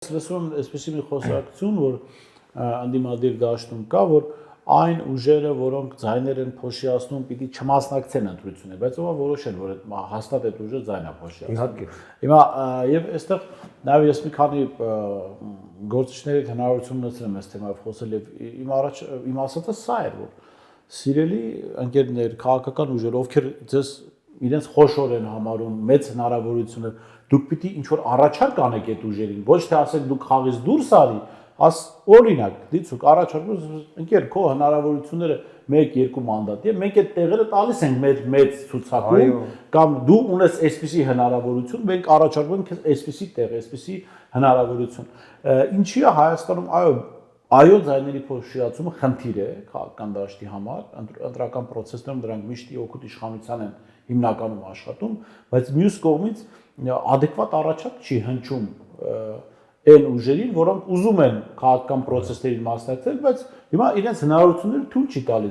Լսում եմ այսպեսի մի խոսակցություն, որ անդիմադիր դաշտում կա, որ այն ուժերը, որոնք ձայներ են փոշիացնում, պիտի չմասնակցեն ընտրություններին, բայց ով որոշել, որ հաստատ այդ ուժը ձայն է փոշիացնում։ Իհարկե։ Հիմա եւ այստեղ նաեւ ես մի քանի գործիչների հետ հնարավորություն ունեցել եմ այս թեմայով խոսել եւ իմ ասածը սա էր, որ սիրելի ընկերներ, քաղաքական ուժեր, ովքեր ձեզ իրենց խոշոր են համարում, մեծ հնարավորություններ, դուք պիտի ինչ-որ առաջարկ անեք այդ ուժերին, ոչ թե ասեք դուք խաղից դուրս արի, օրինակ, դիցուք առաջարկում, ընկեր, քո հնարավորությունները 1-2 մանդատ, եւ մենք այդ տեղերը տալիս ենք մեր մեծ ցուցակում, կամ դու ունես այսպիսի հնարավորություն, մենք առաջարկում ենք քեզ այսպիսի տեղ, այսպիսի հնարավորություն։ Ինչի է Հայաստանում, այո, ձայների փոշիացումը խնդիր է քաղաքական դաշտի համար, ընտրական process-ներում դրանք միշտ օգուտ իշխանության են հիմնականում աշխատում, բայց մյուս կողմից adekvat առաջարկ չի հնչում այն ուժերին, որոնք ուզում են քաղաքական process-ներին մասնակցել, բայց հիմա իրենց հնարավորությունները թույլ չի տալիս